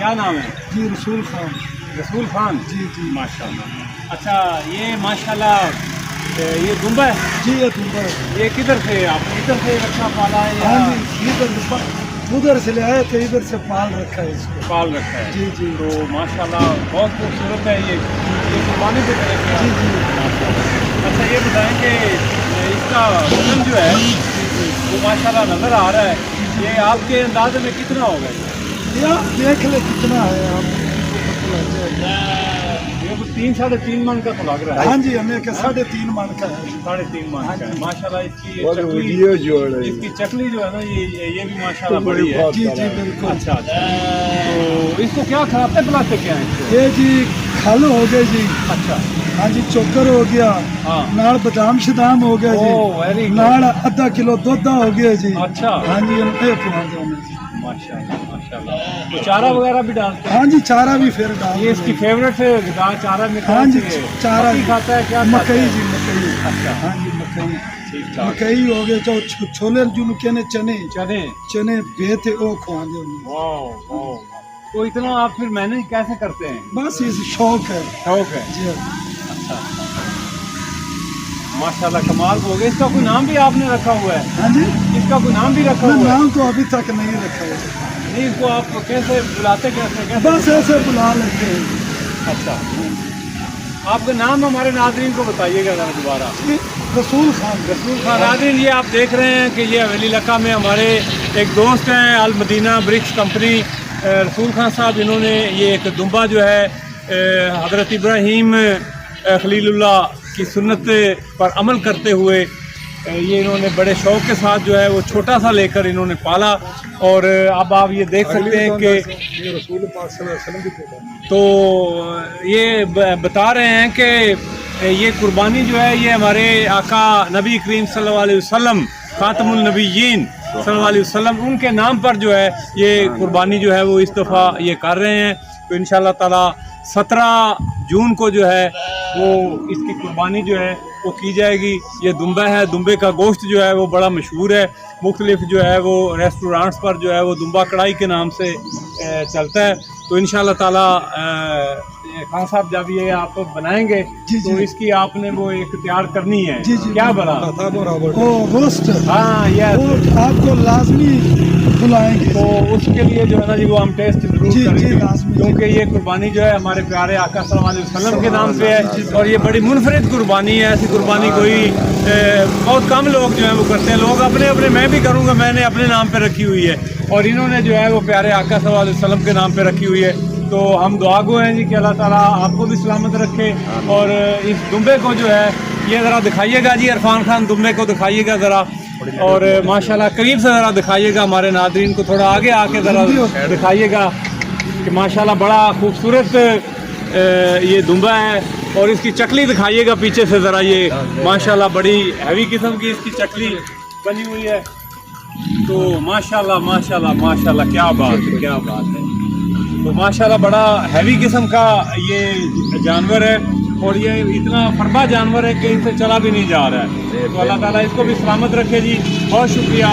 کیا نام ہے؟ جی رسول خان. رسول خان. جی جی ماشاءاللہ. اچھا یہ ماشاءاللہ یہ دمبا ہے؟ جی یہ دمبا ہے. یہ کدھر سے آپ نے ادھر سے رکھا پالا ہے؟ ہاں جی ادھر سے لے آئے تھے, ادھر سے پال رکھا ہے اس کو. پال رکھا ہے. جی جی. تو ماشاءاللہ بہت خوبصورت ہے یہ قربانی سے کرے گا. جی جی. اچھا یہ بتائیں کہ اس کا وزن جو ہے وہ ماشاءاللہ نظر آ رہا ہے, یہ آپ کے اندازے میں کتنا ہوگا؟ یہ آپ دیکھ لیں کتنا ہے, آپ یہ تو 3-3.5 من کا تو لگ رہا ہے. ہاں جی ہمیں کہ 3.5 من کا ہے. 3.5 من کا ہے. ماشاءاللہ اس کی چکلی جو ہے نا یہ بھی ماشاءاللہ بڑی ہے. جی جی بالکل. اچھا تو اس کو کیا کھلاتے پلاتے کیا ہے؟ یہ جی کھل ہو گئے جی. اچھا. ہاں جی چوکر ہو گیا, ہاں نال بادام شدام ہو گیا جی, نال آدھا کلو دودھ ہو گیا جی. اچھا. ہاں جی پواتے ہیں. ماشاءاللہ ماشاءاللہ. تو چارہ وغیرہ بھی ڈالتے ہیں؟ ہاں جی چارہ بھی پھر ڈال. یہ اس کی فیوریٹ غذا چارہ میں ہاں جی چارہ کھاتا ہے کیا؟ مکئی جی مکئی. اچھا. ہاں جی مکئی. ٹھیک ٹھاک. مکئی ہو گئے جو چھولے جنوں کہنے چنے چنے چنے بیتے وہ کھواندے ہیں. واو. تو اتنا آپ پھر مینج کیسے کرتے ہیں؟ بس یہ شوق ہے. شوق ہے. جی اچھا ماشاءاللہ کمال ہو گیا. اس کا کوئی نام بھی آپ نے رکھا ہوا ہے؟ ہاں جی اس کا کوئی نام بھی رکھا ہوا ہے؟ نام تو ابھی تک نہیں رکھا ہے. نہیں اس کو آپ کیسے بلاتے کیسے؟ بس ایسے بلا لیتے ہیں. اچھا آپ کا نام ہمارے ناظرین کو بتائیے گا ذرا دوبارہ. رسول خان. رسول خان. ناظرین یہ آپ دیکھ رہے ہیں کہ یہ حویلی لکا میں ہمارے ایک دوست ہیں المدینہ برکس کمپنی, رسول خان صاحب, انہوں نے یہ ایک دمبا جو ہے حضرت ابراہیم خلیل اللہ کی سنت پر عمل کرتے ہوئے یہ انہوں نے بڑے شوق کے ساتھ جو ہے وہ چھوٹا سا لے کر انہوں نے پالا. اور اب آپ یہ دیکھ سکتے ہیں کہ رسول پاک صلی اللہ علیہ وسلم تو یہ بتا رہے ہیں کہ یہ قربانی جو ہے یہ ہمارے آقا نبی کریم صلی اللہ علیہ وسلم خاتم النبیین صلی اللہ علیہ وسلم ان کے نام پر جو ہے یہ قربانی جو ہے وہ اس دفعہ یہ کر رہے ہیں. تو انشاءاللہ تعالی 17 جون کو جو ہے وہ اس کی قربانی جو ہے وہ کی جائے گی. یہ دمبا ہے, دمبے کا گوشت جو ہے وہ بڑا مشہور ہے. مختلف جو ہے وہ ریسٹورانٹس پر جو ہے وہ دمبا کڑھائی کے نام سے چلتا ہے. تو انشاءاللہ تعالی خان صاحب جب یہ آپ بنائیں گے تو اس کی آپ نے وہ ایک تیار کرنی ہے. کیا بنا روسٹ. ہاں یہ آپ کو لازمی بلائیں گے. تو اس کے لیے جو ہے نا جی وہ ہم ٹیسٹ ضرور کریں گے کیونکہ یہ قربانی جو ہے ہمارے پیارے آقا صلی اللہ علیہ وسلم کے نام پہ ہے اور یہ بڑی منفرد قربانی ہے. ایسی قربانی کوئی بہت کم لوگ جو ہیں وہ کرتے ہیں. لوگ اپنے میں بھی کروں گا, میں نے اپنے نام پہ رکھی ہوئی ہے اور انہوں نے جو ہے وہ پیارے آقا صلی اللہ علیہ وسلم کے نام پہ رکھی ہوئی ہے. تو ہم دعا گو ہیں جی کہ اللہ تعالیٰ آپ کو بھی سلامت رکھے. اور اس دمبے کو جو ہے یہ ذرا دکھائیے گا جی, عرفان خان دمبے کو دکھائیے گا ذرا, اور ماشاءاللہ قریب سے ذرا دکھائیے گا ہمارے ناظرین کو, تھوڑا آگے آ کے ذرا دکھائیے گا کہ ماشاءاللہ بڑا خوبصورت یہ دمبا ہے. اور اس کی چکلی دکھائیے گا پیچھے سے ذرا, یہ ماشاءاللہ بڑی ہیوی قسم کی اس کی چکلی بنی ہوئی ہے. تو ماشاءاللہ ماشاءاللہ ماشاءاللہ کیا بات ہے, کیا بات ہے. تو ماشاءاللہ بڑا ہیوی قسم کا یہ جانور ہے اور یہ اتنا فربا جانور ہے کہ ان سے چلا بھی نہیں جا رہا ہے. تو اللہ تعالیٰ اس کو بھی سلامت رکھے جی. بہت شکریہ.